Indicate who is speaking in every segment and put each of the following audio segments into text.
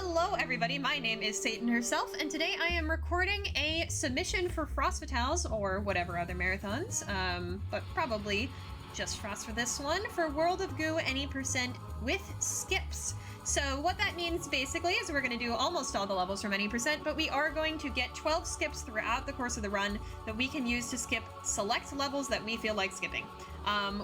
Speaker 1: Hello everybody, my name is Satan herself, and today I am recording a submission for Frost Fatales, or whatever other marathons, but probably just Frost for this one, for World of Goo any percent with skips. So what that means basically is we're going to do almost all the levels from any percent, but we are going to get 12 skips throughout the course of the run that we can use to skip select levels that we feel like skipping.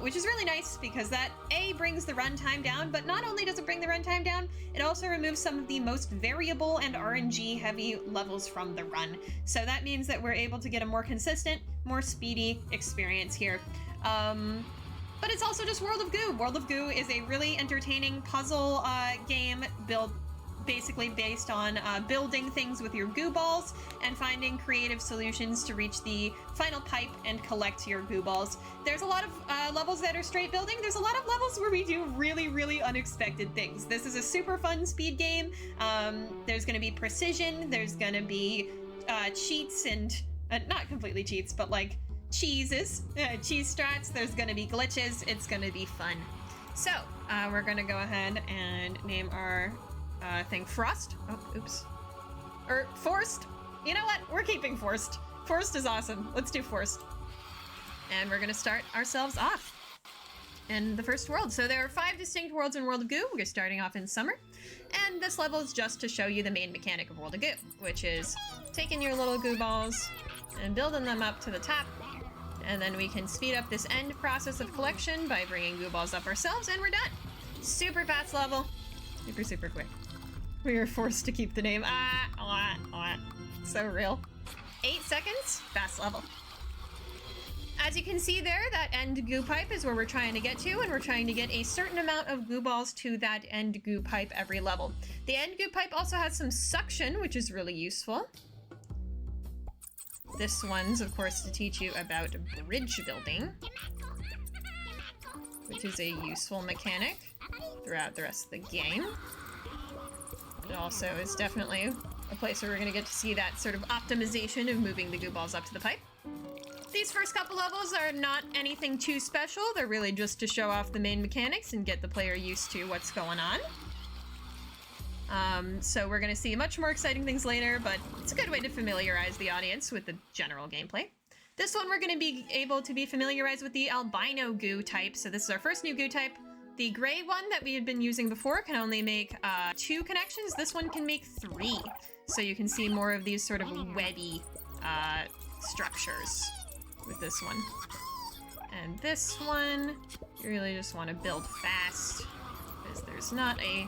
Speaker 1: Which is really nice because that A, brings the runtime down, but not only does it bring the runtime down, it also removes some of the most variable and RNG heavy levels from the run. So that means that we're able to get a more consistent, more speedy experience here. But it's also just World of Goo. World of Goo is a really entertaining puzzle game built basically based on building things with your goo balls and finding creative solutions to reach the final pipe and collect your goo balls. There's a lot of levels that are straight building. There's a lot of levels where we do really unexpected things. This is a super fun speed game. There's going to be precision. There's going to be cheats and not completely cheats, but like cheese strats. There's going to be glitches. It's going to be fun. So we're going to go ahead and name our thing Frost. Oh, oops. Or Forced. You know what? We're keeping Forced. Forced is awesome. Let's do Forced. And we're going to start ourselves off in the first world. So there are 5 distinct worlds in World of Goo. We're starting off in summer. And this level is just to show you the main mechanic of World of Goo, which is taking your little goo balls and building them up to the top. And then we can speed up this end process of collection by bringing goo balls up ourselves, and we're done. Super fast level. Super quick. We are forced to keep the name. So real. 8 seconds, fast level. As you can see there, that end goo pipe is where we're trying to get to, and we're trying to get a certain amount of goo balls to that end goo pipe every level. The end goo pipe also has some suction, which is really useful. This one's, of course, to teach you about bridge building, which is a useful mechanic throughout the rest of the game. It also is definitely a place where we're going to get to see that sort of optimization of moving the goo balls up to the pipe. These first couple levels are not anything too special. They're really just to show off the main mechanics and get the player used to what's going on. So we're going to see much more exciting things later, but it's a good way to familiarize the audience with the general gameplay. This one we're going to be able to be familiarized with the albino goo type. So this is our first new goo type. The gray one that we had been using before can only make 2 connections. This one can make 3. So you can see more of these sort of webby structures with this one. And this one, you really just want to build fast because there's not a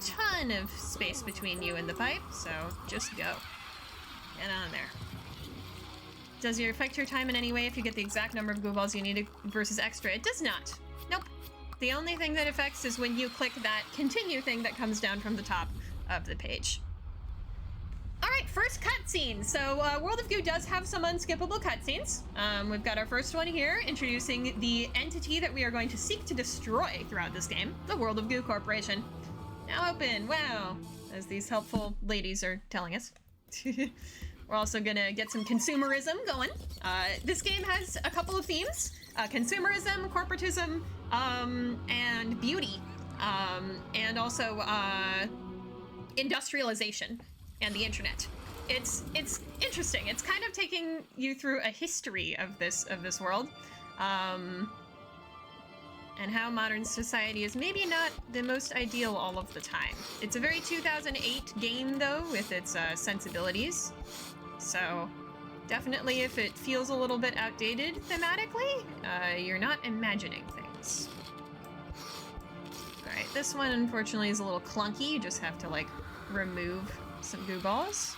Speaker 1: ton of space between you and the pipe, so just go. Get on there. Does it affect your time in any way if you get the exact number of goo balls you need versus extra? It does not. Nope. The only thing that affects is when you click that continue thing that comes down from the top of the page. Alright, first cutscene. So World of Goo does have some unskippable cutscenes. We've got our first one here, introducing the entity that we are going to seek to destroy throughout this game, the World of Goo Corporation. Now open, wow, as these helpful ladies are telling us. We're also gonna get some consumerism going. This game has a couple of themes. Consumerism, corporatism, and beauty. And also industrialization and the internet. It's interesting. It's kind of taking you through a history of this world. And how modern society is maybe not the most ideal all of the time. It's a very 2008 game, though, with its sensibilities. So, definitely if it feels a little bit outdated thematically, you're not imagining things. Alright, this one, unfortunately, is a little clunky. You just have to, like, remove some goo balls.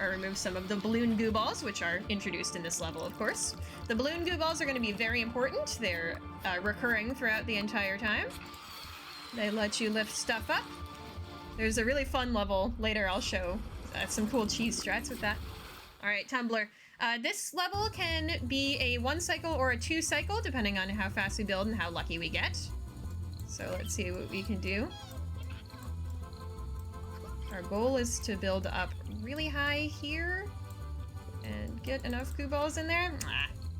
Speaker 1: Or remove some of the balloon goo balls, which are introduced in this level, of course. The balloon goo balls are going to be very important. They're recurring throughout the entire time. They let you lift stuff up. There's a really fun level. Later I'll show some cool cheese strats with that. Alright, Tumblr. This level can be a 1 cycle or a 2 cycle, depending on how fast we build and how lucky we get. So let's see what we can do. Our goal is to build up really high here and get enough goo balls in there.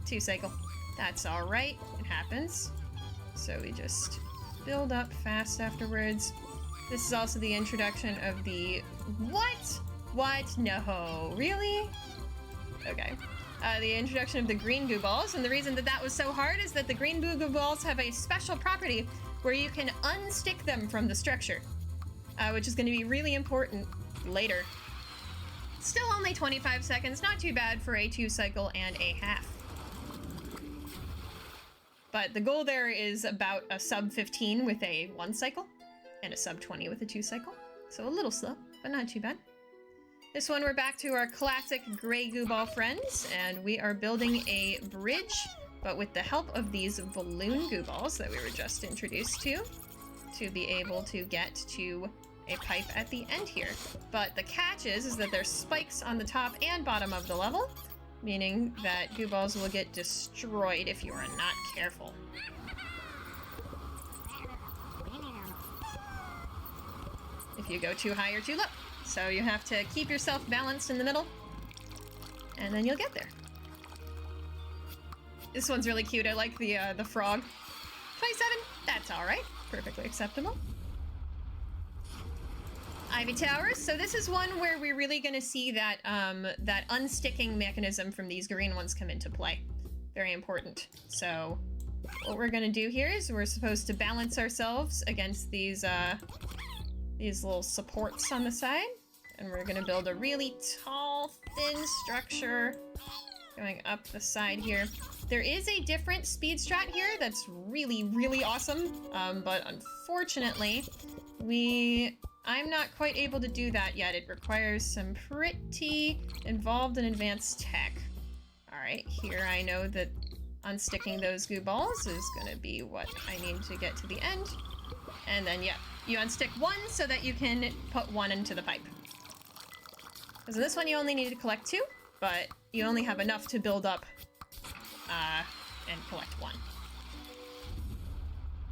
Speaker 1: 2 cycle. That's alright. It happens. So we just build up fast afterwards. This is also the introduction of the... What? What? No. Really? Okay. The introduction of the green goo balls, and the reason that that was so hard is that the green goo balls have a special property where you can unstick them from the structure, which is going to be really important later. Still only 25 seconds, not too bad for a 2 cycle and a half. But the goal there is about a sub 15 with a 1 cycle, and a sub 20 with a 2 cycle. So a little slow, but not too bad. This one, we're back to our classic gray goo ball friends, and we are building a bridge, but with the help of these balloon goo balls that we were just introduced to be able to get to a pipe at the end here. But the catch is that there's spikes on the top and bottom of the level, meaning that goo balls will get destroyed if you are not careful. If you go too high or too low. So you have to keep yourself balanced in the middle, and then you'll get there. This one's really cute. I like the frog. 27, that's all right. Perfectly acceptable. Ivy Towers. So this is one where we're really going to see that that unsticking mechanism from these green ones come into play. Very important. So what we're going to do here is we're supposed to balance ourselves against these little supports on the side, and we're gonna build a really tall, thin structure going up the side here. There is a different speed strat here that's really, really awesome, but unfortunately, I'm not quite able to do that yet. It requires some pretty involved and advanced tech. All right, here I know that unsticking those goo balls is gonna be what I need to get to the end, and then, yeah. You unstick one so that you can put one into the pipe. Because in this one you only need to collect 2, but you only have enough to build up and collect 1.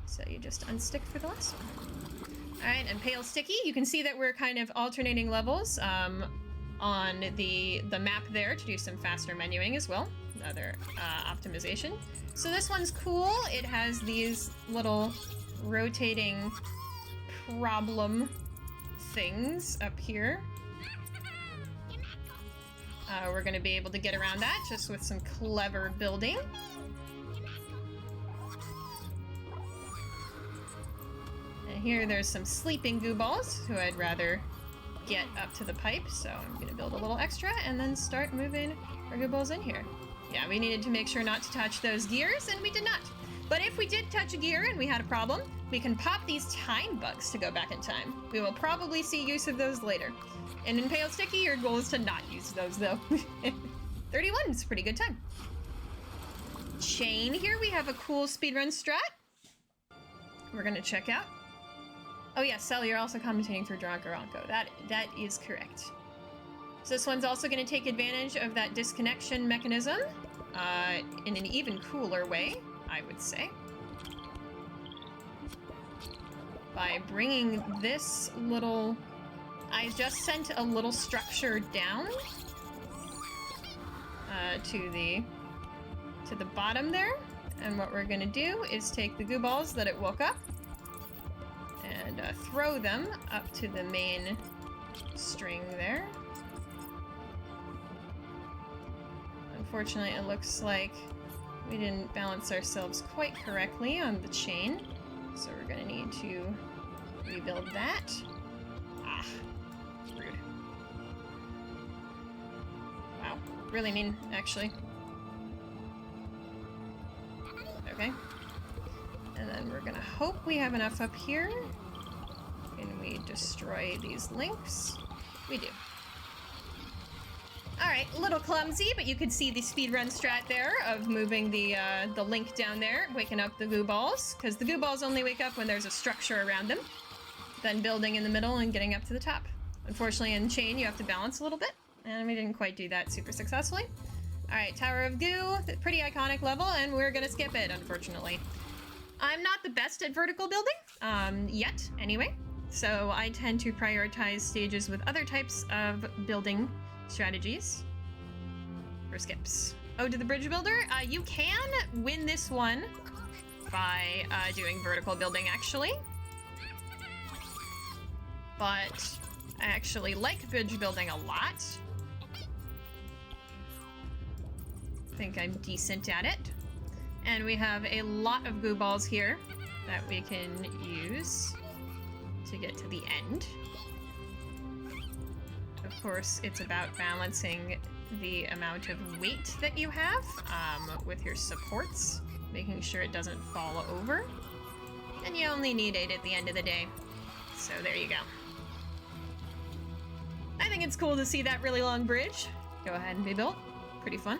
Speaker 1: So you just unstick for the last one. Alright, and Pale Sticky, you can see that we're kind of alternating levels on the map there to do some faster menuing as well. Another optimization. So this one's cool. It has these little rotating problem things up here. We're going to be able to get around that just with some clever building. And here there's some sleeping goo balls who I'd rather get up to the pipe, so I'm going to build a little extra and then start moving our goo balls in here. Yeah, we needed to make sure not to touch those gears, and we did not. But if we did touch a gear and we had a problem, we can pop these time bugs to go back in time. We will probably see use of those later. And in Pale Sticky, your goal is to not use those, though. 31 is a pretty good time. Chain here, we have a cool speedrun strat. We're gonna check out. Oh yeah, Sel, you're also commentating for Dronkaronko. That is correct. So this one's also gonna take advantage of that disconnection mechanism in an even cooler way, I would say. By bringing this little... I just sent a little structure down to the bottom there, and what we're gonna do is take the goo balls that it woke up and throw them up to the main string there. Unfortunately, it looks like we didn't balance ourselves quite correctly on the chain, so we're gonna need to rebuild that. Ah, rude. Wow, really mean, actually. Okay. And then we're gonna hope we have enough up here. Can we destroy these links? We do. Alright, a little clumsy, but you could see the speedrun strat there of moving the link down there, waking up the goo balls, because the goo balls only wake up when there's a structure around them, then building in the middle and getting up to the top. Unfortunately, in Chain, you have to balance a little bit, and we didn't quite do that super successfully. Alright, Tower of Goo, pretty iconic level, and we're gonna skip it, unfortunately. I'm not the best at vertical building, yet, anyway, so I tend to prioritize stages with other types of building strategies for skips. Oh, to the bridge builder? You can win this one by doing vertical building, actually. but I actually like bridge building a lot. I think I'm decent at it. And we have a lot of goo balls here that we can use to get to the end. Of course, it's about balancing the amount of weight that you have with your supports, making sure it doesn't fall over. And you only need 8 at the end of the day. So there you go. I think it's cool to see that really long bridge go ahead and be built. Pretty fun.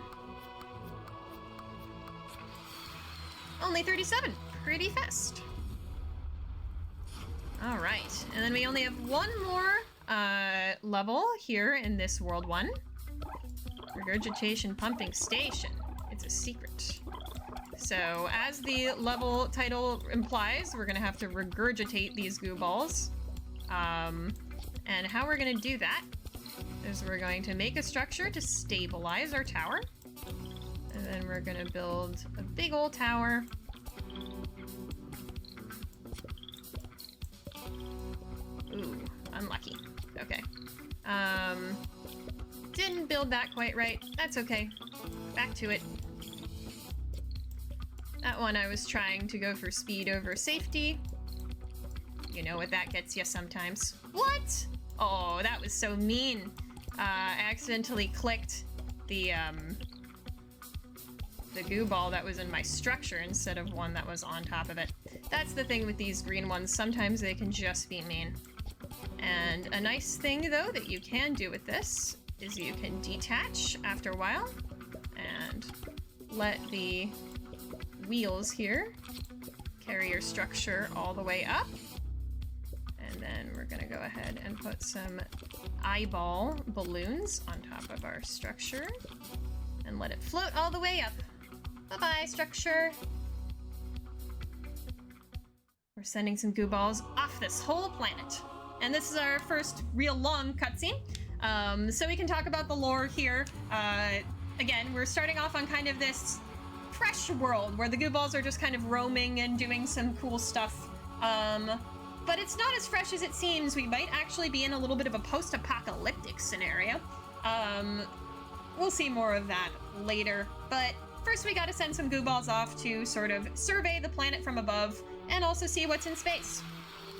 Speaker 1: Only 37. Pretty fast. All right. And then we only have one more level here in this World 1. Regurgitation Pumping Station. It's a secret. So, as the level title implies, we're gonna have to regurgitate these goo balls. And how we're gonna do that is we're going to make a structure to stabilize our tower. And then we're gonna build a big old tower. Ooh, unlucky. Okay. Didn't build that quite right. That's okay. Back to it. That one I was trying to go for speed over safety. You know what that gets you sometimes. What? Oh, that was so mean. I accidentally clicked the goo ball that was in my structure instead of one that was on top of it. That's the thing with these green ones. Sometimes they can just be mean. And a nice thing, though, that you can do with this is you can detach after a while and let the wheels here carry your structure all the way up. And then we're gonna go ahead and put some eyeball balloons on top of our structure and let it float all the way up. Bye-bye, structure. We're sending some goo balls off this whole planet. And this is our first real long cutscene. So we can talk about the lore here. Again, we're starting off on kind of this fresh world where the goo balls are just kind of roaming and doing some cool stuff. But it's not as fresh as it seems. We might actually be in a little bit of a post-apocalyptic scenario. We'll see more of that later. But first we gotta send some goo balls off to sort of survey the planet from above and also see what's in space.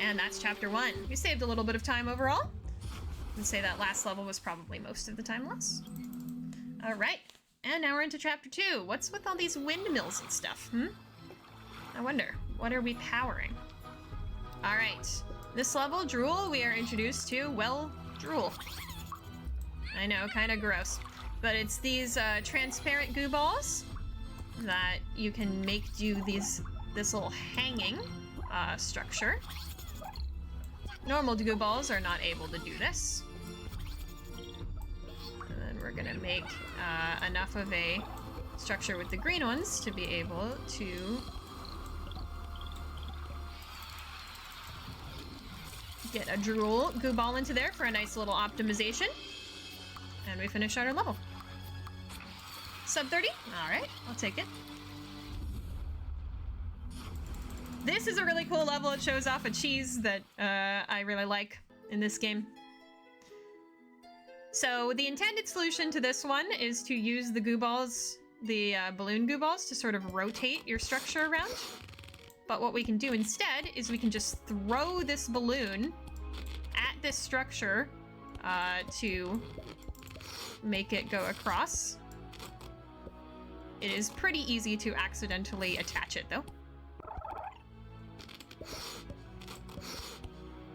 Speaker 1: And that's chapter 1. We saved a little bit of time overall. I'd say that last level was probably most of the time loss. All right, and now we're into chapter 2. What's with all these windmills and stuff, I wonder, what are we powering? All right, this level, Drool, we are introduced to, well, Drool. I know, kind of gross. But it's these transparent goo balls that you can make do this little hanging structure. Normal goo balls are not able to do this. And then we're gonna make enough of a structure with the green ones to be able to get a Drool goo ball into there for a nice little optimization. And we finish our level. Sub 30? Alright, I'll take it. This is a really cool level. It shows off a cheese that I really like in this game. So the intended solution to this one is to use the goo balls, the balloon goo balls, to sort of rotate your structure around. But what we can do instead is we can just throw this balloon at this structure to make it go across. It is pretty easy to accidentally attach it, though.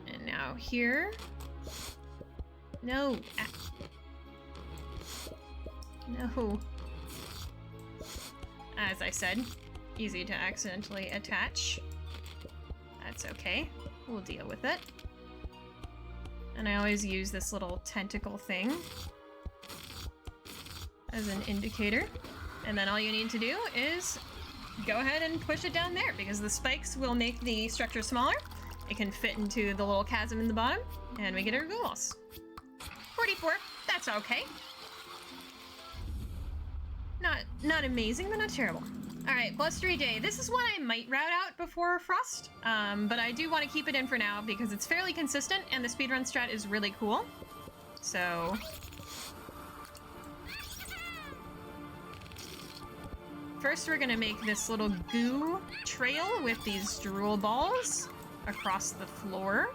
Speaker 1: And now here... No. No. As I said, easy to accidentally attach. That's okay. We'll deal with it. And I always use this little tentacle thing as an indicator. And then all you need to do is go ahead and push it down there, because the spikes will make the structure smaller. It can fit into the little chasm in the bottom, and we get our goo balls. 44, that's okay. Not amazing, but not terrible. Alright, Blustery Day. This is one I might route out before Frost, but I do want to keep it in for now because it's fairly consistent and the speedrun strat is really cool. So... first we're gonna make this little goo trail with these drool balls across the floor.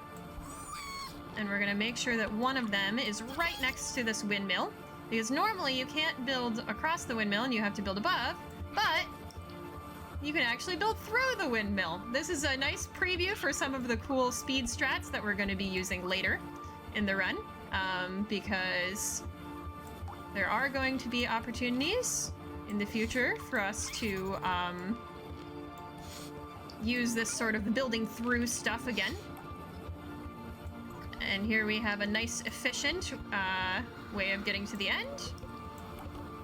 Speaker 1: And we're gonna make sure that one of them is right next to this windmill. Because normally you can't build across the windmill and you have to build above, but you can actually build through the windmill. This is a nice preview for some of the cool speed strats that we're gonna be using later in the run, because there are going to be opportunities in the future for us to use this sort of building through stuff again. And here we have a nice efficient way of getting to the end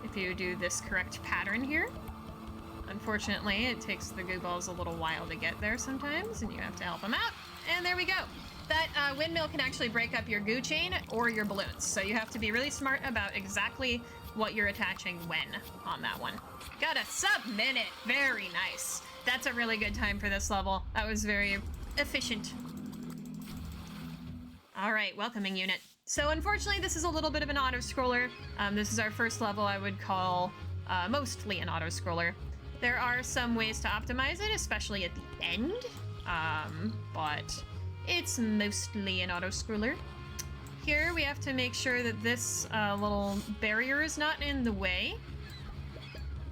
Speaker 1: if you do this correct pattern here. Unfortunately, it takes the goo balls a little while to get there sometimes, and you have to help them out. And there we go. That windmill can actually break up your goo chain or your balloons, so you have to be really smart about exactly what you're attaching when on that one. Got a sub-minute. Very nice. That's a really good time for this level. That was very efficient. All right, welcoming unit. So unfortunately, this is a little bit of an auto-scroller. This is our first level I would call mostly an auto-scroller. There are some ways to optimize it, especially at the end, but it's mostly an auto-scroller. Here we have to make sure that this little barrier is not in the way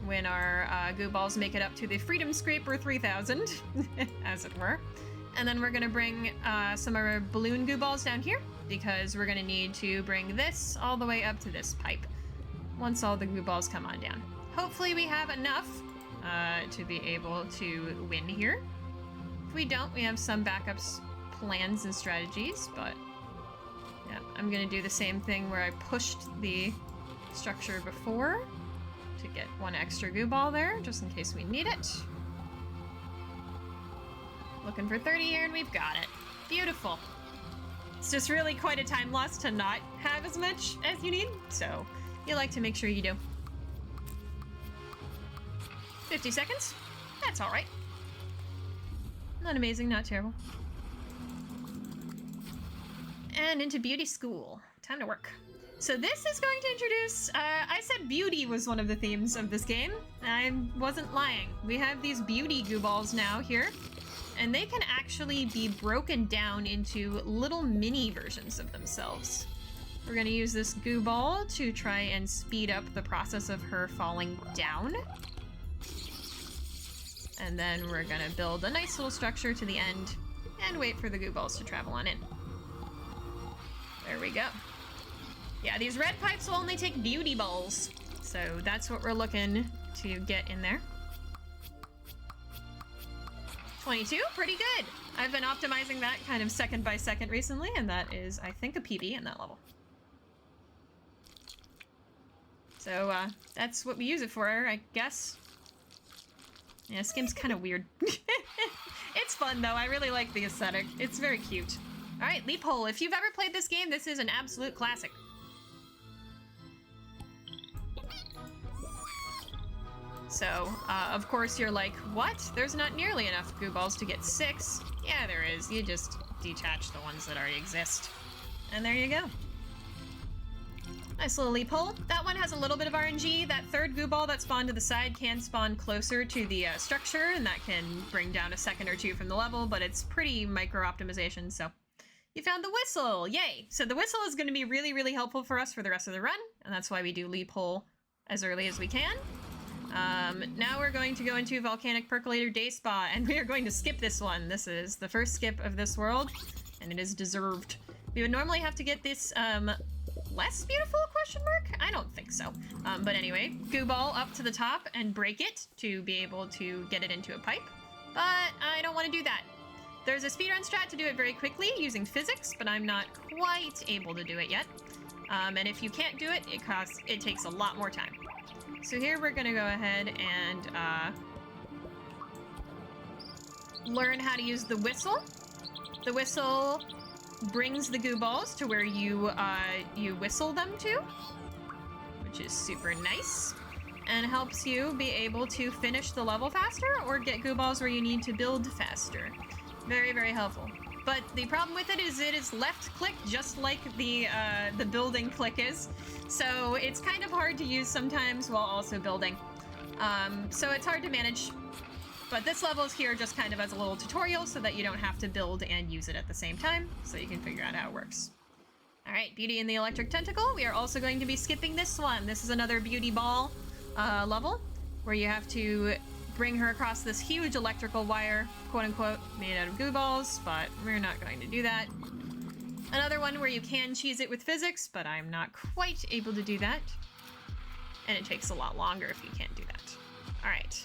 Speaker 1: when our goo balls make it up to the Freedom Scraper 3000, as it were. And then we're gonna bring some of our balloon goo balls down here because we're gonna need to bring this all the way up to this pipe once all the goo balls come on down. Hopefully we have enough to be able to win here. If we don't, we have some backups, plans, and strategies, but yeah, I'm gonna do the same thing where I pushed the structure before to get one extra goo ball there, just in case we need it. Looking for 30 here, and we've got it. Beautiful. It's just really quite a time loss to not have as much as you need, so you like to make sure you do. 50 seconds. That's all right. Not amazing, not terrible. And into beauty school. Time to work. So this is going to introduce, I said beauty was one of the themes of this game. I wasn't lying. We have these beauty goo balls now here, and they can actually be broken down into little mini versions of themselves. We're gonna use this goo ball to try and speed up the process of her falling down. And then we're gonna build a nice little structure to the end and wait for the goo balls to travel on in. There we go. Yeah, these red pipes will only take beauty balls. So that's what we're looking to get in there. 22, pretty good. I've been optimizing that kind of second by second recently, and that is, I think, a PB in that level. So, that's what we use it for, I guess. Yeah, this game's kind of weird. It's fun, though. I really like the aesthetic. It's very cute. All right, Leap Hole. If you've ever played this game, this is an absolute classic. So, of course, you're like, what? There's not nearly enough goo balls to get 6. Yeah, there is. You just detach the ones that already exist. And there you go. Nice little leap hole. That one has a little bit of RNG. That third goo ball that spawned to the side can spawn closer to the structure, and that can bring down a second or two from the level, but it's pretty micro optimization, so. You found the whistle! Yay! So the whistle is going to be really, really helpful for us for the rest of the run, and that's why we do leap hole as early as we can. Now we're going to go into Volcanic Percolator Day Spa, and we are going to skip this one. This is the first skip of this world, and it is deserved. We would normally have to get this, less beautiful, question mark? I don't think so. But anyway, goo ball up to the top and break it to be able to get it into a pipe. But I don't want to do that. There's a speedrun strat to do it very quickly using physics, but I'm not quite able to do it yet. And if you can't do it, it takes a lot more time. So here we're gonna go ahead and learn how to use the whistle. The whistle brings the goo balls to where you whistle them to, which is super nice. and helps you be able to finish the level faster or get goo balls where you need to build faster. Very, very helpful. But the problem with it is left click, just like the building click is. So it's kind of hard to use sometimes while also building. So it's hard to manage. But this level is here just kind of as a little tutorial so that you don't have to build and use it at the same time, so you can figure out how it works. All right, Beauty and the Electric Tentacle. We are also going to be skipping this one. This is another beauty ball level where you have to bring her across this huge electrical wire, quote unquote, made out of goo balls, but we're not going to do that. Another one where you can cheese it with physics, but I'm not quite able to do that. And it takes a lot longer if you can't do that. All right.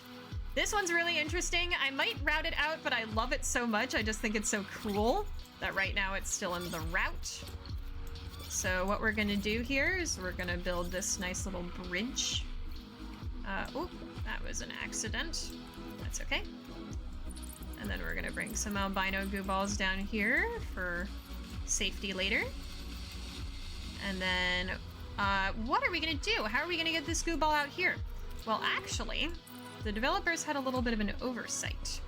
Speaker 1: This one's really interesting. I might route it out, but I love it so much. I just think it's so cool that right now it's still in the route. So what we're gonna do here is we're gonna build this nice little bridge. Oh, that was an accident. That's okay. And then we're gonna bring some albino goo balls down here for safety later. And then, what are we gonna do? How are we gonna get this goo ball out here? Well, actually, the developers had a little bit of an oversight.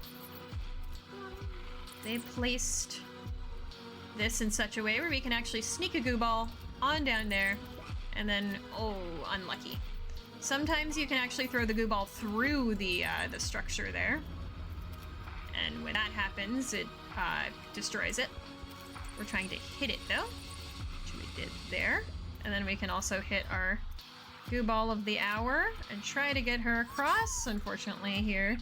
Speaker 1: They placed this in such a way where we can actually sneak a goo ball on down there, and then, oh, unlucky. Sometimes you can actually throw the goo ball through the structure there, and when that happens, it destroys it. We're trying to hit it though, which we did there, and then we can also hit our goo ball of the hour and try to get her across. Unfortunately here,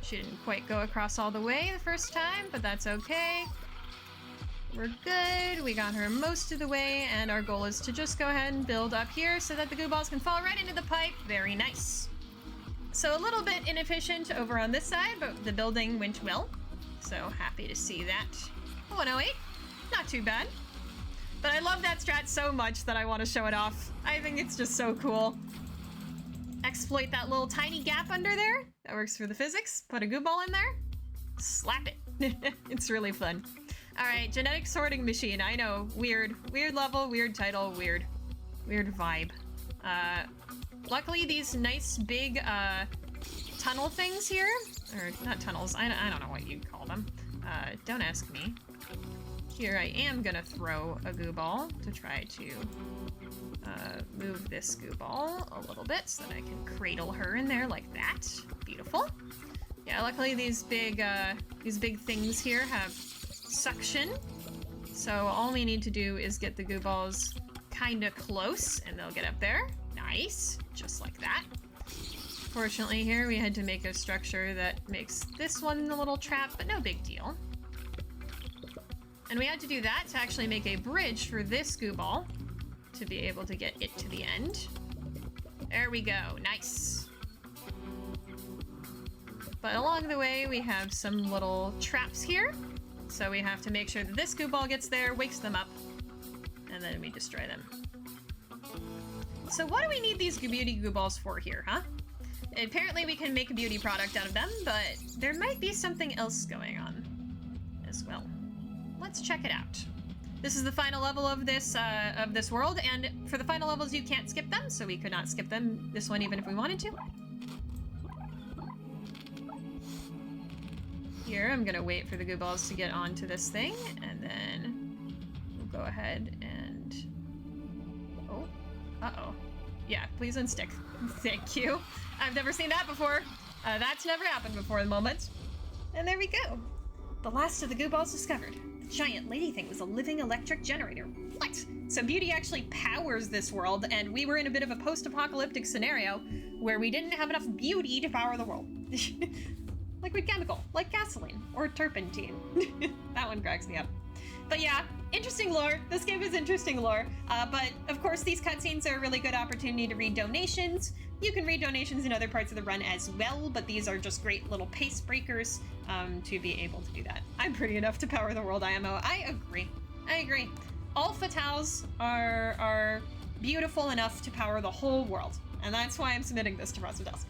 Speaker 1: she didn't quite go across all the way the first time, but that's okay. We're good, we got her most of the way, and our goal is to just go ahead and build up here so that the goo balls can fall right into the pipe. Very nice. So a little bit inefficient over on this side, but the building went well. So happy to see that. 108, not too bad. But I love that strat so much that I want to show it off. I think it's just so cool. Exploit that little tiny gap under there. That works for the physics. Put a goo ball in there. Slap it. It's really fun. All right, genetic sorting machine. I know, weird level, weird title, weird vibe. Luckily these nice big tunnel things here, or not tunnels, I don't know what you'd call them. Don't ask me. Here I am gonna throw a goo ball to try to move this goo ball a little bit so that I can cradle her in there like that. Beautiful. Yeah, luckily these big things here have suction, so all we need to do is get the goo balls kinda close and they'll get up there. Nice, just like that. Fortunately here we had to make a structure that makes this one a little trap, but no big deal. And we had to do that to actually make a bridge for this goo ball to be able to get it to the end. There we go, nice. But along the way we have some little traps here. So we have to make sure that this goo ball gets there, wakes them up, and then we destroy them. So what do we need these beauty goo balls for here, huh? Apparently we can make a beauty product out of them, but there might be something else going on as well. Let's check it out. This is the final level of this world, and for the final levels you can't skip them, so we could not skip them this one even if we wanted to. Here, I'm gonna wait for the goo balls to get onto this thing, and then we'll go ahead and... Oh, uh-oh. Yeah, please unstick. Thank you. I've never seen that before. That's never happened before the moment. And there we go. The last of the goo balls discovered. The giant lady thing was a living electric generator. What? So Beauty actually powers this world, and we were in a bit of a post-apocalyptic scenario where we didn't have enough beauty to power the world. Liquid chemical, like gasoline or turpentine. That one cracks me up. But yeah, interesting lore. This game is interesting lore. But of course, these cutscenes are a really good opportunity to read donations. You can read donations in other parts of the run as well, but these are just great little pace breakers to be able to do that. I'm pretty enough to power the world IMO. I agree. I agree. All fatales are beautiful enough to power the whole world, and that's why I'm submitting this to Frost Fatales.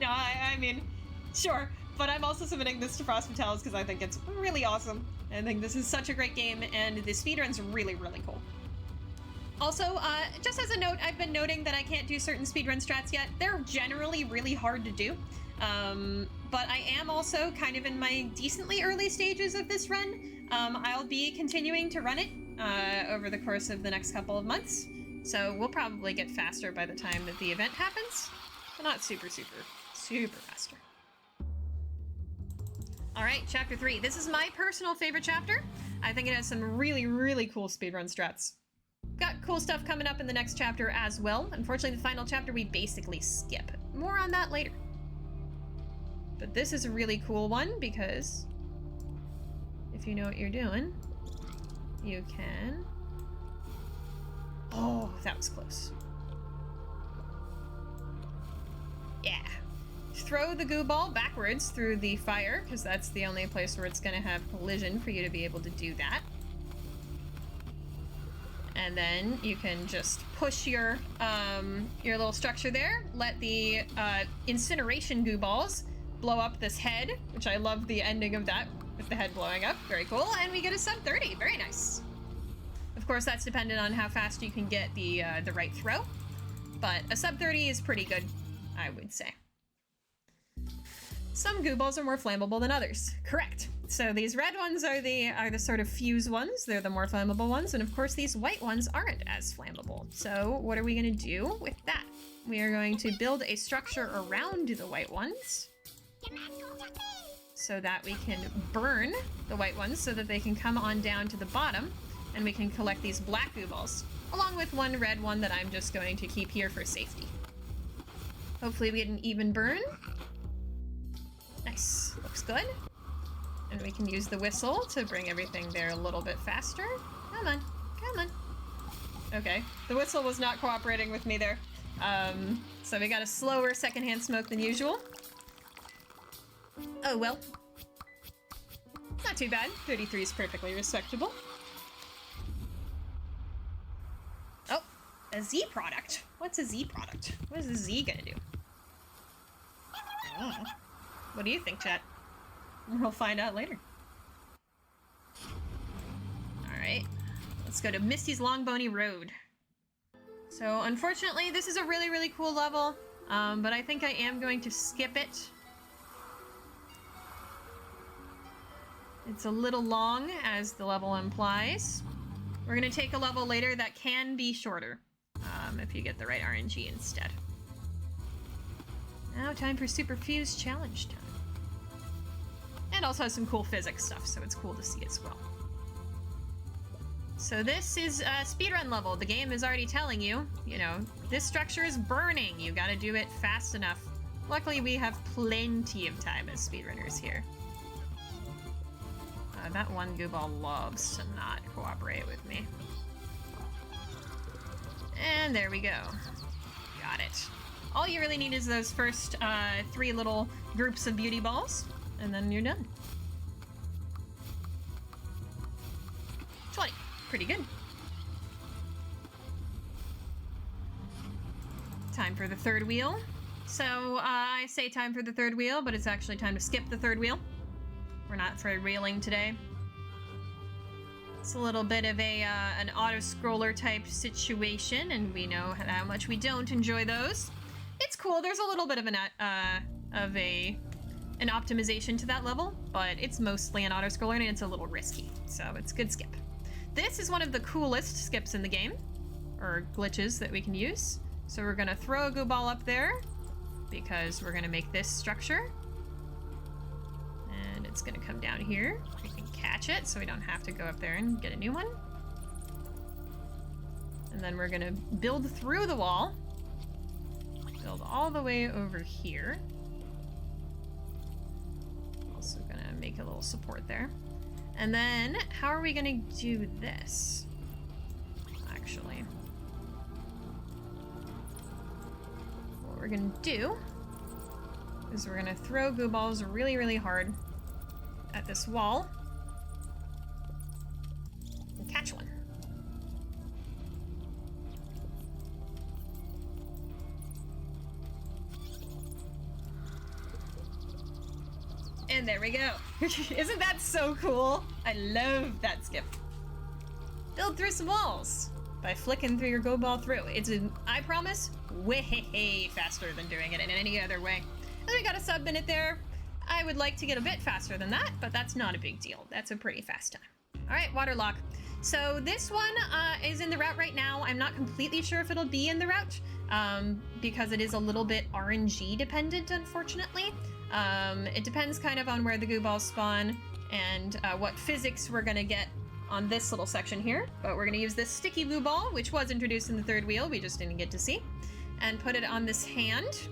Speaker 1: No, I mean, sure, but I'm also submitting this to Frost Fatales because I think it's really awesome. I think this is such a great game, and the speedrun's really, really cool. Also, just as a note, I've been noting that I can't do certain speedrun strats yet. They're generally really hard to do. But I am also kind of in my decently early stages of this run. I'll be continuing to run it over the course of the next couple of months. So we'll probably get faster by the time that the event happens. But not super faster. All right, chapter 3. This is my personal favorite chapter. I think it has some really, really cool speedrun strats. Got cool stuff coming up in the next chapter as well. Unfortunately, the final chapter we basically skip. More on that later. But this is a really cool one because if you know what you're doing, you can... Oh, that was close. Yeah. Throw the goo ball backwards through the fire, because that's the only place where it's going to have collision for you to be able to do that. And then you can just push your little structure there, let the incineration goo balls blow up this head, which I love the ending of that, with the head blowing up. Very cool. And we get a sub 30. Very nice. Of course, that's dependent on how fast you can get the right throw. But a sub 30 is pretty good, I would say. Some goo balls are more flammable than others. Correct. So these red ones are the sort of fuse ones. They're the more flammable ones. And of course, these white ones aren't as flammable. So what are we going to do with that? We are going to build a structure around the white ones so that we can burn the white ones so that they can come on down to the bottom, and we can collect these black goo balls, along with one red one that I'm just going to keep here for safety. Hopefully we get an even burn. Nice. Looks good. And we can use the whistle to bring everything there a little bit faster. Come on. Come on. Okay. The whistle was not cooperating with me there. So we got a slower secondhand smoke than usual. Oh well. Not too bad. 33 is perfectly respectable. Oh, a Z product. What's a Z product? What is a Z gonna do? Oh. What do you think, chat? We'll find out later. Alright. Let's go to Misty's Long Bony Road. So, unfortunately, this is a really, really cool level, but I think I am going to skip it. It's a little long, as the level implies. We're going to take a level later that can be shorter, if you get the right RNG instead. Now, time for Super Fuse Challenge time. And also has some cool physics stuff, so it's cool to see as well. So this is a speedrun level. The game is already telling you, you know, this structure is burning. You gotta do it fast enough. Luckily, we have plenty of time as speedrunners here. That one goo ball loves to not cooperate with me. And there we go. Got it. All you really need is those first 3 little groups of beauty balls, and then you're done. 20. Pretty good. Time for the third wheel. So I say time for the third wheel, but it's actually time to skip the third wheel. We're not third wheeling today. It's a little bit of a an auto-scroller type situation, and we know how much we don't enjoy those. It's cool. There's a little bit of an optimization to that level, but it's mostly an auto-scroller, and it's a little risky, so it's a good skip. This is one of the coolest skips in the game, or glitches that we can use. So we're gonna throw a goo ball up there, because we're gonna make this structure. And it's gonna come down here. We can catch it, so we don't have to go up there and get a new one. And then we're gonna build through the wall. Build all the way over here. Also gonna make a little support there. And then, how are we gonna do this? Actually. What we're gonna do is we're gonna throw goo balls really, really hard at this wall. And catch one. And there we go. Isn't that so cool? I love that skip. Build through some walls. by flicking through your go ball through. It's, I promise, way faster than doing it in any other way. And we got a sub-minute there. I would like to get a bit faster than that, but that's not a big deal. That's a pretty fast time. All right, Waterlock. So this one is in the route right now. I'm not completely sure if it'll be in the route because it is a little bit RNG dependent, unfortunately. It depends kind of on where the goo balls spawn and what physics we're gonna get on this little section here. But we're gonna use this sticky goo ball, which was introduced in the third wheel, we just didn't get to see, and put it on this hand.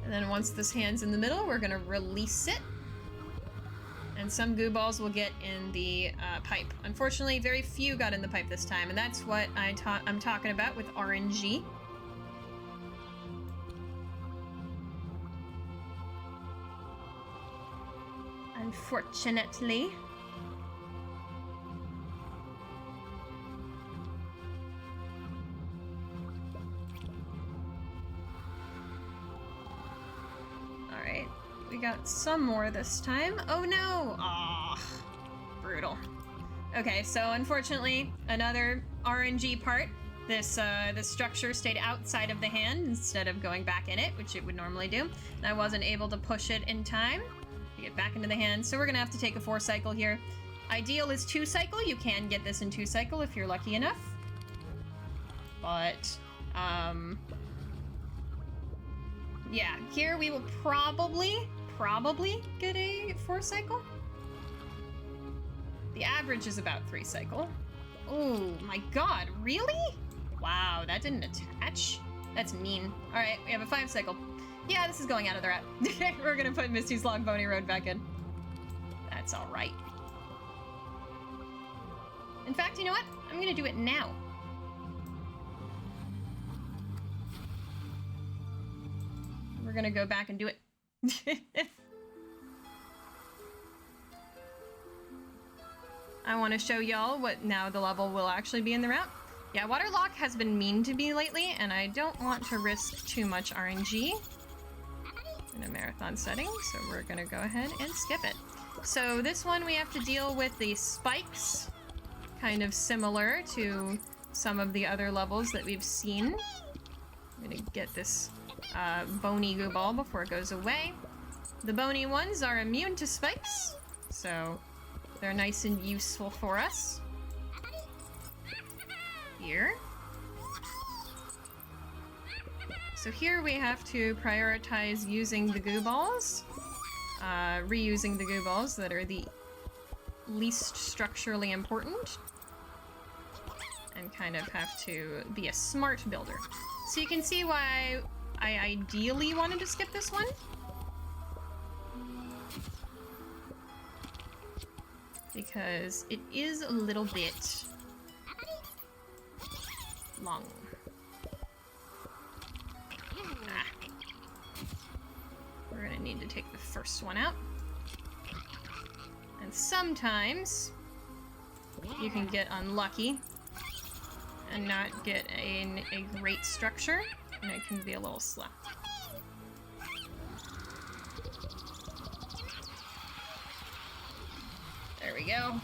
Speaker 1: And then once this hand's in the middle, we're gonna release it. And some goo balls will get in the pipe. Unfortunately, very few got in the pipe this time, and that's what I'm talking about with RNG. Unfortunately. Alright, we got some more this time. Oh no! Ah, brutal. Okay, so unfortunately, another RNG part. This structure stayed outside of the hand instead of going back in it, which it would normally do. And I wasn't able to push it in time to get back into the hand, so we're gonna have to take a 4 cycle here. Ideal is 2 cycle. You can get this in 2 cycle if you're lucky enough. But, yeah, here we will probably get a 4 cycle. The average is about 3 cycle. Oh my god, really? Wow, that didn't attach? That's mean. Alright, we have a 5 cycle. Yeah, this is going out of the route. We're gonna put Misty's Long Bony Road back in. That's alright. In fact, you know what? I'm gonna do it now. We're gonna go back and do it. I want to show y'all what now the level will actually be in the route. Yeah, Waterlock has been mean to me lately, and I don't want to risk too much RNG in a marathon setting, so we're gonna go ahead and skip it. So this one we have to deal with the spikes, kind of similar to some of the other levels that we've seen. I'm gonna get this bony goo ball before it goes away. The bony ones are immune to spikes, so they're nice and useful for us. Here. So here we have to prioritize using the goo balls, reusing the goo balls that are the least structurally important, and kind of have to be a smart builder. So you can see why I ideally wanted to skip this one. Because it is a little bit long. We're gonna need to take the first one out. And sometimes you can get unlucky and not get a great structure, and it can be a little slow. There we go.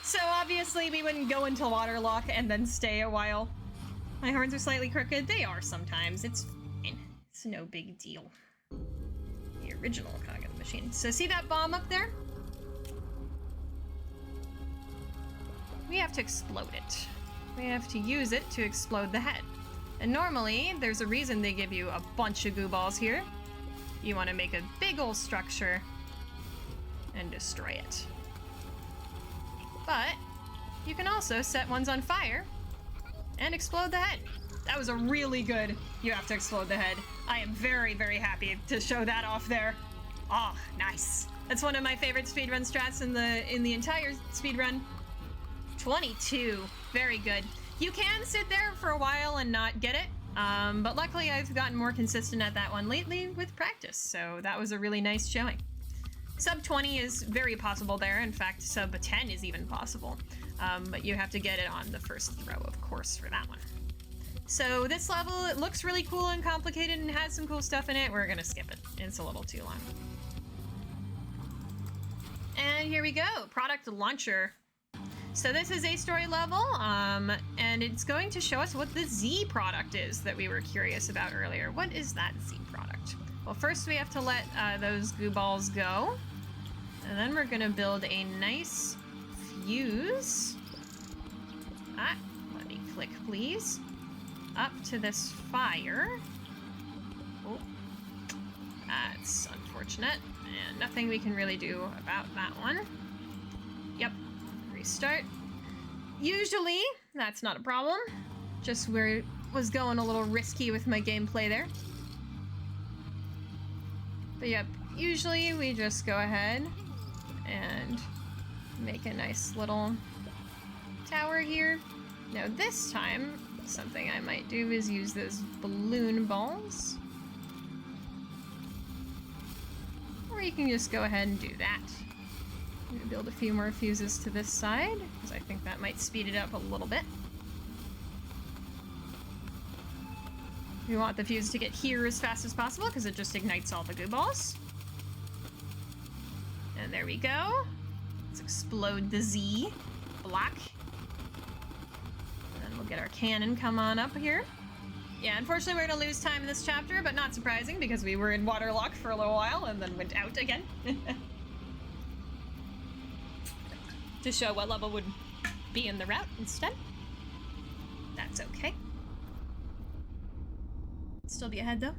Speaker 1: So obviously we wouldn't go into Waterlock and then stay a while. My horns are slightly crooked. They are sometimes. It's fine. It's no big deal. The original cog of the machine. So see that bomb up there? We have to explode it. We have to use it to explode the head. And normally, there's a reason they give you a bunch of goo balls here. You want to make a big old structure and destroy it. But you can also set ones on fire and explode the head. That was a really good, you have to explode the head. I am very, very happy to show that off there. Oh, nice. That's one of my favorite speedrun strats in the entire speedrun. 22, very good. You can sit there for a while and not get it, but luckily I've gotten more consistent at that one lately with practice, so that was a really nice showing. Sub 20 is very possible there. In fact, sub 10 is even possible, but you have to get it on the first throw, of course, for that one. So this level, it looks really cool and complicated and has some cool stuff in it. We're gonna skip it. It's a little too long. And here we go, product launcher. So this is a story level, and it's going to show us what the Z product is that we were curious about earlier. What is that Z product? Well, first we have to let those goo balls go, and then we're gonna build a nice fuse. Let me click, please. Up to this fire. Oh, that's unfortunate, and nothing we can really do about that one. Yep. Restart. Usually, that's not a problem. Just where it was going a little risky with my gameplay there. But yep, usually we just go ahead and make a nice little tower here. Now this time, something I might do is use those balloon balls. Or you can just go ahead and do that. I'm gonna build a few more fuses to this side, because I think that might speed it up a little bit. We want the fuse to get here as fast as possible, because it just ignites all the goo balls. And there we go. Let's explode the Z block. And then we'll get our cannon come on up here. Yeah, unfortunately we're gonna lose time in this chapter, but not surprising, because we were in waterlock for a little while, and then went out again. To show what level would be in the route instead. That's okay. Still be ahead though.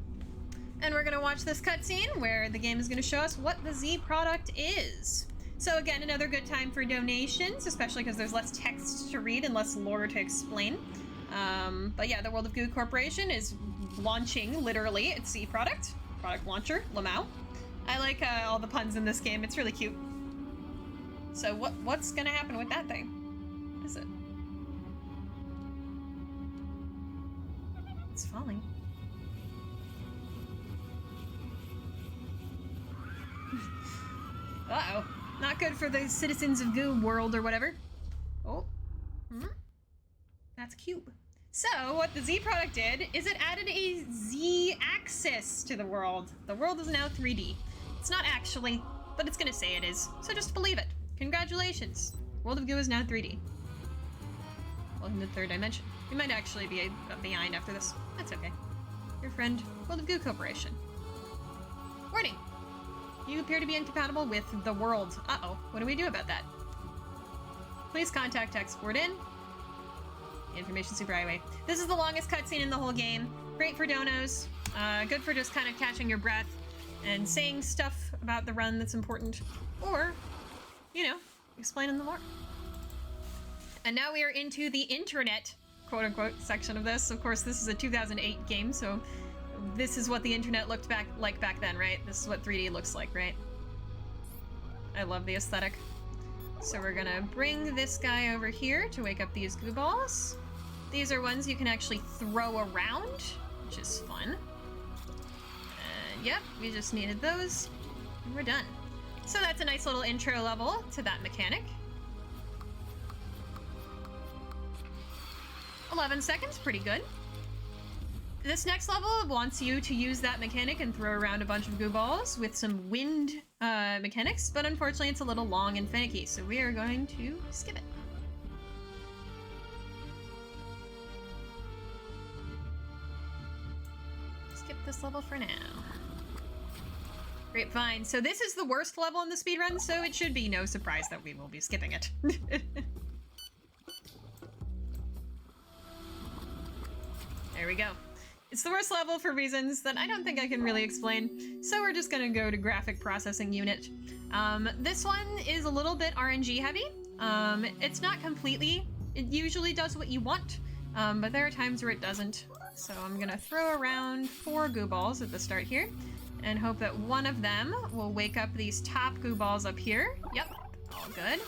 Speaker 1: And we're gonna watch this cutscene where the game is gonna show us what the Z product is. So again, another good time for donations, especially because there's less text to read and less lore to explain. But yeah, the World of Goo Corporation is launching, literally, its Z product launcher, Lamau. I like all the puns in this game, it's really cute. So what's gonna happen with that thing? What is it? It's falling. Uh-oh. Not good for the citizens of Goo World or whatever. Oh. That's a cube. So, what the Z product did is it added a Z axis to the world. The world is now 3D. It's not actually, but it's gonna say it is, so just believe it. Congratulations! World of Goo is now 3D. Welcome to the third dimension. We might actually be behind after this. That's okay. Your friend, World of Goo Corporation. Warning! You appear to be incompatible with the world. Uh-oh. What do we do about that? Please contact Export In. Information superhighway. This is the longest cutscene in the whole game. Great for donos. Good for just kind of catching your breath and saying stuff about the run that's important. Or, you know, explaining the lore. And now we are into the internet, quote-unquote, section of this. Of course, this is a 2008 game, so this is what the internet looked like back then, right? This is what 3D looks like, right? I love the aesthetic. So we're gonna bring this guy over here to wake up these goo balls. These are ones you can actually throw around, which is fun. And yep, we just needed those, and we're done. So that's a nice little intro level to that mechanic. 11 seconds, pretty good. This next level wants you to use that mechanic and throw around a bunch of goo balls with some wind mechanics, but unfortunately it's a little long and finicky, so we are going to skip it. Skip this level for now. Grapevine. So this is the worst level in the speedrun, so it should be no surprise that we will be skipping it. There we go. It's the worst level for reasons that I don't think I can really explain, so we're just gonna go to graphic processing unit. This one is a little bit RNG heavy. It's not completely, it usually does what you want, but there are times where it doesn't. So I'm gonna throw around 4 goo balls at the start here, and hope that one of them will wake up these top goo balls up here. Yep, all good.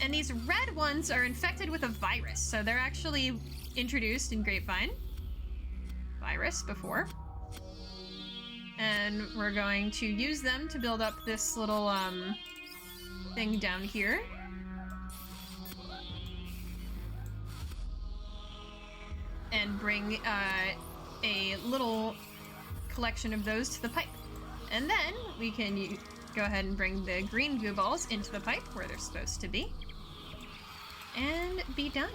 Speaker 1: And these red ones are infected with a virus, so they're actually introduced in Grapevine. Virus before. And we're going to use them to build up this little thing down here. and bring a little collection of those to the pipe. And then we can go ahead and bring the green goo balls into the pipe where they're supposed to be. And be done.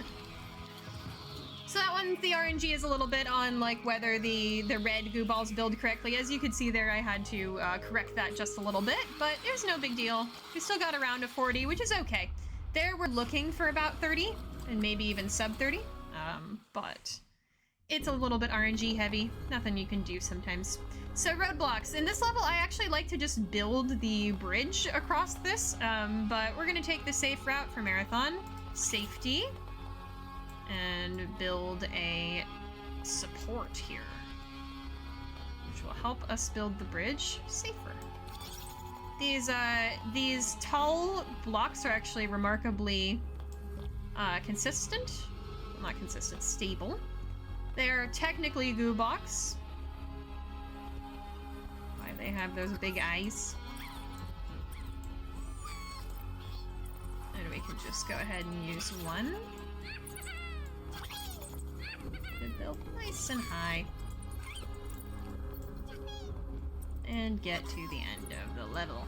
Speaker 1: So that one, the RNG is a little bit on like whether the red goo balls build correctly. As you can see there, I had to correct that just a little bit, but it was no big deal. We still got around a 40, which is okay. There we're looking for about 30, and maybe even sub 30, but it's a little bit RNG heavy. Nothing you can do sometimes. So roadblocks. In this level, I actually like to just build the bridge across this, but we're gonna take the safe route for Marathon. Safety. And build a support here, which will help us build the bridge safer. These tall blocks are actually remarkably consistent. Not consistent, stable. They're technically goo blocks. Why they have those big eyes. And we can just go ahead and use one. Build nice and high. And get to the end of the level.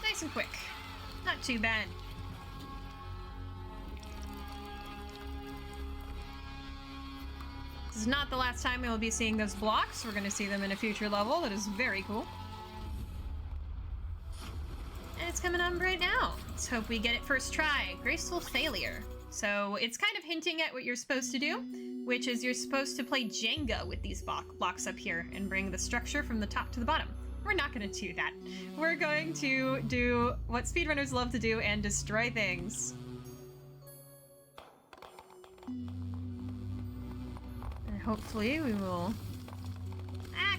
Speaker 1: Nice and quick. Not too bad. This is not the last time we will be seeing those blocks. We're going to see them in a future level. That is very cool. And it's coming on right now. Let's hope we get it first try. Graceful failure. So it's kind of hinting at what you're supposed to do, which is you're supposed to play Jenga with these blocks up here and bring the structure from the top to the bottom. We're not going to do that. We're going to do what speedrunners love to do and destroy things. And hopefully we will... Ah!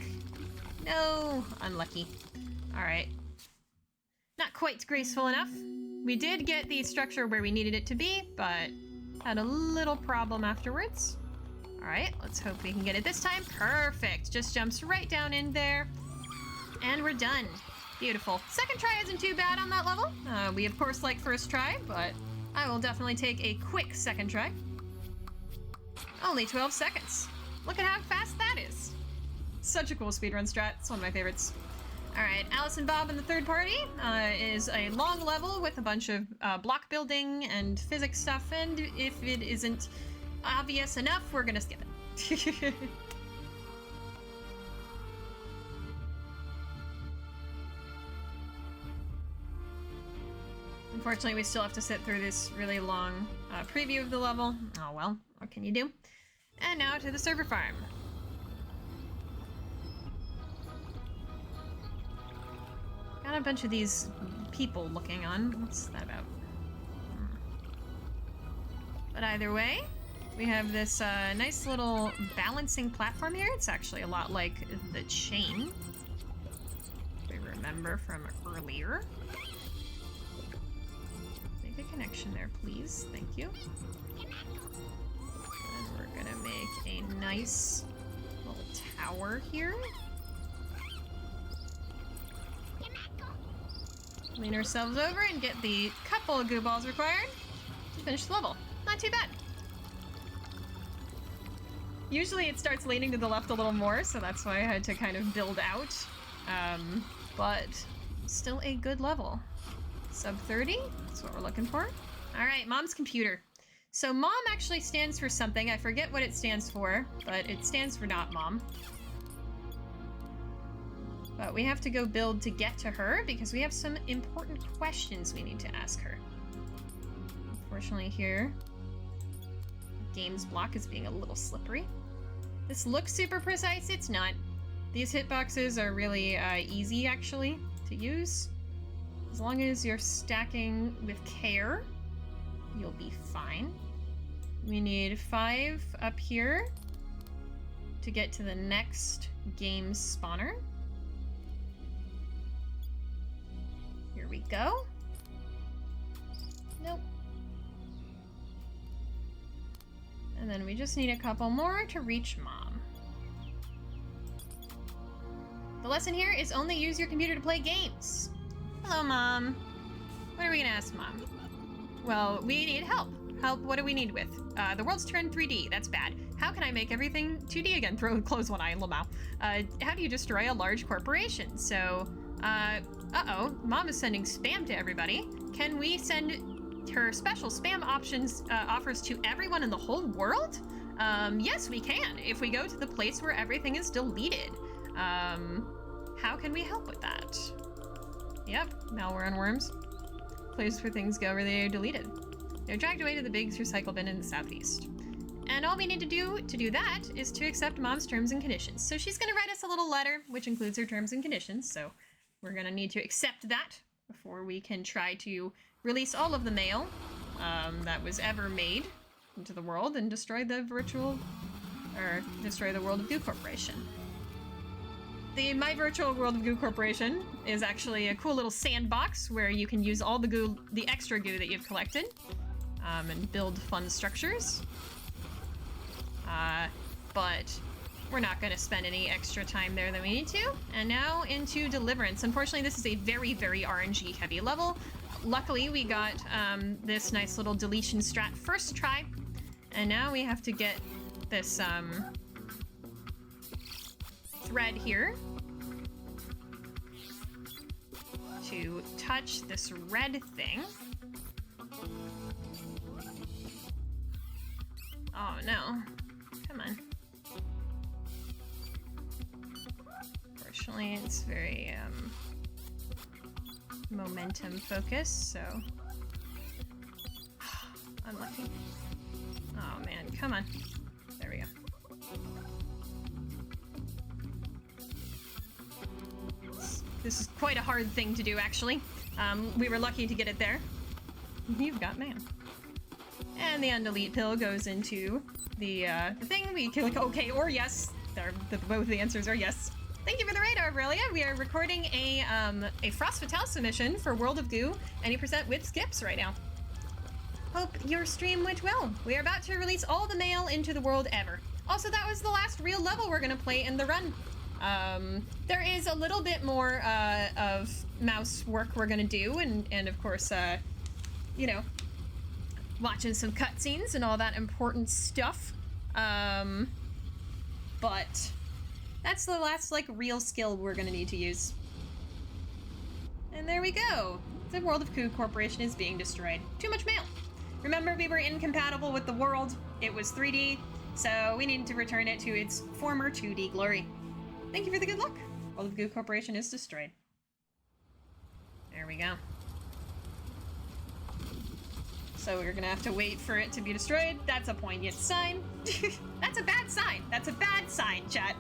Speaker 1: No! Unlucky. Alright. Not quite graceful enough. We did get the structure where we needed it to be, but had a little problem afterwards. All right, let's hope we can get it this time. Perfect, just jumps right down in there. And we're done. Beautiful. Second try isn't too bad on that level. We of course like first try, but I will definitely take a quick second try. Only 12 seconds. Look at how fast that is. Such a cool speedrun strat, it's one of my favorites. Alright, Alice and Bob in the third party is a long level with a bunch of block building and physics stuff, and if it isn't obvious enough, we're gonna skip it. Unfortunately, we still have to sit through this really long preview of the level. Oh well, what can you do? And now to the server farm. Got a bunch of these people looking on. What's that about? But either way, we have this nice little balancing platform here. It's actually a lot like the chain we remember from earlier. Make a connection there, please. Thank you. And we're gonna make a nice little tower here. Lean ourselves over and get the couple of goo balls required to finish the level. Not too bad. Usually it starts leaning to the left a little more, so that's why I had to kind of build out. But still a good level. Sub 30, that's what we're looking for. All right, Mom's computer. So Mom actually stands for something. I forget what it stands for, but it stands for not Mom. But we have to go build to get to her because we have some important questions we need to ask her. Unfortunately here, game's block is being a little slippery. This looks super precise, it's not. These hitboxes are really easy actually to use. As long as you're stacking with care, you'll be fine. We need 5 up here to get to the next game spawner. Here we go. Nope. And then we just need a couple more to reach Mom. The lesson here is only use your computer to play games. Hello, Mom. What are we gonna ask Mom? Well, we need help. Help, what do we need with? The world's turned 3D. That's bad. How can I make everything 2D again? Close one eye, Lamau. How do you destroy a large corporation? So, uh-oh. Mom is sending spam to everybody. Can we send her special spam options, offers to everyone in the whole world? Yes, we can. If we go to the place where everything is deleted. How can we help with that? Yep, malware on worms. Place where things go where they are deleted. They're dragged away to the big recycle bin in the southeast. And all we need to do that is to accept Mom's terms and conditions. So she's gonna write us a little letter, which includes her terms and conditions. So we're gonna need to accept that before we can try to release all of the mail that was ever made into the world and destroy the destroy the World of Goo Corporation. The My Virtual World of Goo Corporation is actually a cool little sandbox where you can use all the goo, the extra goo that you've collected, and build fun structures. But we're not going to spend any extra time there than we need to. And now into Deliverance. Unfortunately, this is a very, very RNG heavy level. Luckily, we got this nice little deletion strat first try. And now we have to get this thread here to touch this red thing. Oh no. Come on. Fortunately, it's very momentum focused, so unlucky. Oh man, come on. There we go. This is quite a hard thing to do, actually. We were lucky to get it there. You've got man. And the undelete pill goes into the thing. We click okay or yes. Both the answers are yes. Thank you for the raid, Aurelia. We are recording a Frost Fatale submission for World of Goo, any % with skips right now. Hope your stream went well. We are about to release all the mail into the world ever. Also, that was the last real level we're gonna play in the run. There is a little bit more of mouse work we're gonna do, and of course, you know, watching some cutscenes and all that important stuff. But that's the last, like, real skill we're gonna need to use. And there we go. The World of Goo Corporation is being destroyed. Too much mail. Remember, we were incompatible with the world. It was 3D, so we needed to return it to its former 2D glory. Thank you for the good luck. World of Goo Corporation is destroyed. There we go. So we're gonna have to wait for it to be destroyed. That's a poignant sign. That's a bad sign. That's a bad sign, chat.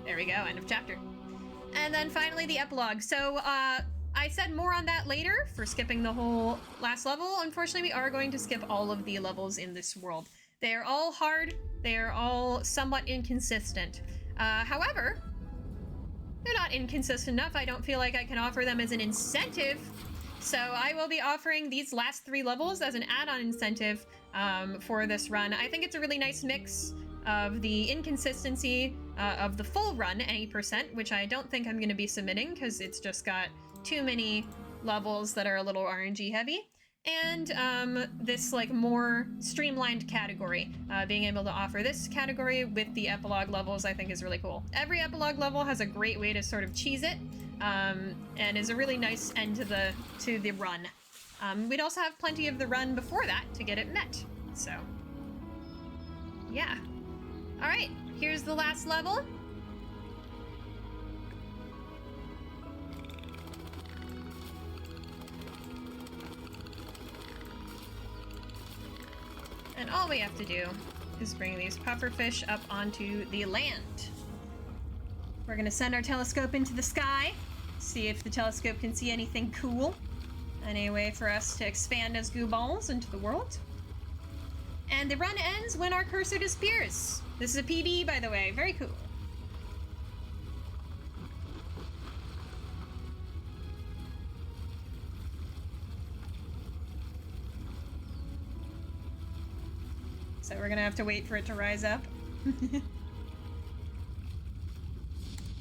Speaker 1: There we go, end of chapter. And then finally the epilogue. So, I said more on that later for skipping the whole last level. Unfortunately, we are going to skip all of the levels in this world. They are all hard. They are all somewhat inconsistent. However, they're not inconsistent enough. I don't feel like I can offer them as an incentive. So I will be offering these last 3 levels as an add-on incentive for this run. I think it's a really nice mix of the inconsistency of the full run, any %, which I don't think I'm going to be submitting because it's just got too many levels that are a little RNG heavy, and this like more streamlined category. Being able to offer this category with the epilogue levels I think is really cool. Every epilogue level has a great way to sort of cheese it, and is a really nice end to the run. We'd also have plenty of the run before that to get it met, so yeah. All right, here's the last level. And all we have to do is bring these pufferfish up onto the land. We're gonna send our telescope into the sky, see if the telescope can see anything cool. Any way for us to expand as goo balls into the world. And the run ends when our cursor disappears. This is a PB, by the way. Very cool. So we're gonna have to wait for it to rise up.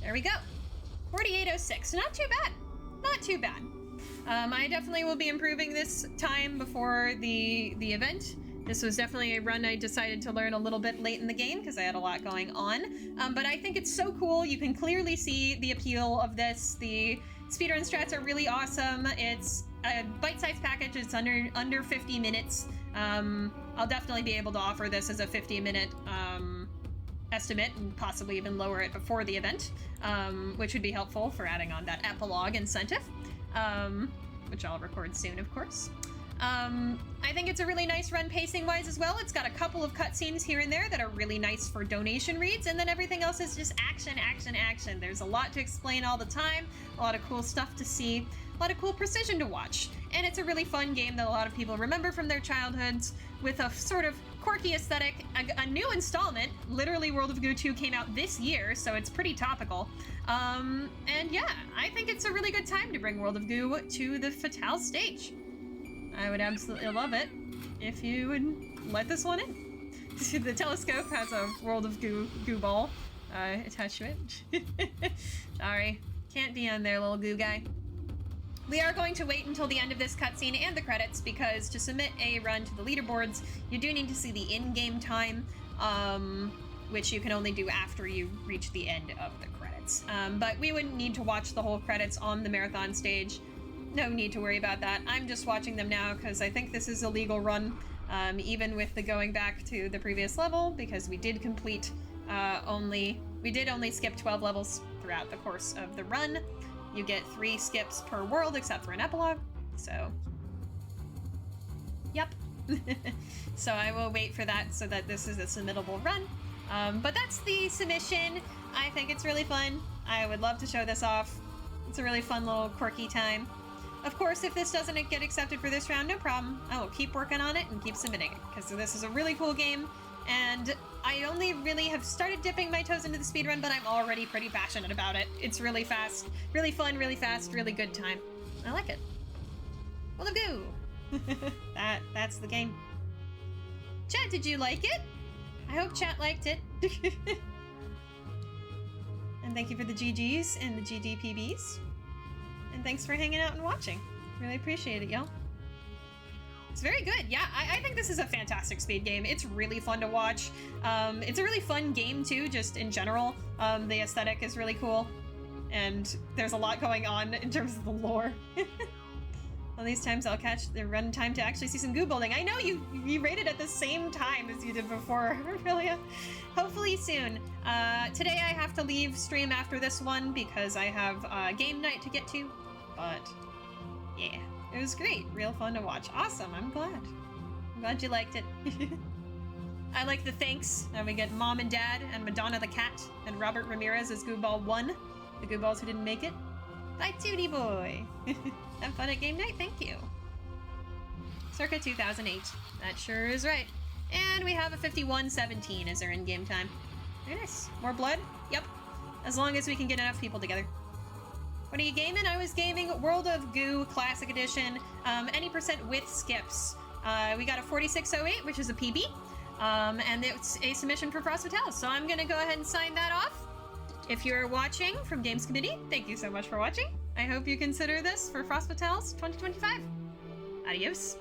Speaker 1: There we go. 4806. Not too bad. Not too bad. I definitely will be improving this time before the event. This was definitely a run I decided to learn a little bit late in the game because I had a lot going on. But I think it's so cool. You can clearly see the appeal of this. The speedrun strats are really awesome. It's a bite-sized package. It's under 50 minutes. I'll definitely be able to offer this as a 50-minute estimate and possibly even lower it before the event, which would be helpful for adding on that epilogue incentive, which I'll record soon, of course. I think it's a really nice run pacing-wise as well. It's got a couple of cutscenes here and there that are really nice for donation reads, and then everything else is just action, action, action. There's a lot to explain all the time, a lot of cool stuff to see, a lot of cool precision to watch, and it's a really fun game that a lot of people remember from their childhoods with a sort of quirky aesthetic. A new installment, literally World of Goo 2 came out this year, so it's pretty topical. And yeah, I think it's a really good time to bring World of Goo to the Fatale stage. I would absolutely love it if you would let this one in. The telescope has a World of Goo ball attached to it. Sorry, can't be on there, little goo guy. We are going to wait until the end of this cutscene and the credits because to submit a run to the leaderboards, you do need to see the in-game time, which you can only do after you reach the end of the credits. But we wouldn't need to watch the whole credits on the marathon stage. No need to worry about that. I'm just watching them now because I think this is a legal run, even with the going back to the previous level, because we did complete only skip 12 levels throughout the course of the run. You get 3 skips per world except for an epilogue, so yep. So I will wait for that so that this is a submittable run. But that's the submission. I think it's really fun. I would love to show this off. It's a really fun little quirky time. Of course, if this doesn't get accepted for this round, no problem. I will keep working on it and keep submitting it, because this is a really cool game, and I only really have started dipping my toes into the speedrun, but I'm already pretty passionate about it. It's really fast, really fun, really fast, really good time. I like it. World of Goo! That's the game. Chat, did you like it? I hope chat liked it. And thank you for the GGs and the GDPBs. And thanks for hanging out and watching. Really appreciate it, y'all. It's very good. Yeah, I think this is a fantastic speed game. It's really fun to watch. It's a really fun game, too, just in general. The aesthetic is really cool. And there's a lot going on in terms of the lore. One of these times I'll catch the run time to actually see some goo building. I know you rated at the same time as you did before, Aurelia. Hopefully soon. Today I have to leave stream after this one because I have game night to get to. But yeah, it was great. Real fun to watch. Awesome. I'm glad. I'm glad you liked it. I like the thanks. We get Mom and Dad and Madonna the Cat and Robert Ramirez as Gooball 1. The Gooballs who didn't make it. Bye, Tootie Boy. Have fun at game night. Thank you. Circa 2008. That sure is right. And we have a 51:17 as our in-game time. Very nice. More blood? Yep. As long as we can get enough people together. What are you gaming? I was gaming World of Goo Classic Edition, any percent with skips. We got a 4608, which is a PB, and it's a submission for Frost Fatale, so I'm gonna go ahead and sign that off. If you're watching from Games Committee, thank you so much for watching. I hope you consider this for Frost Fatales 2025. Adios.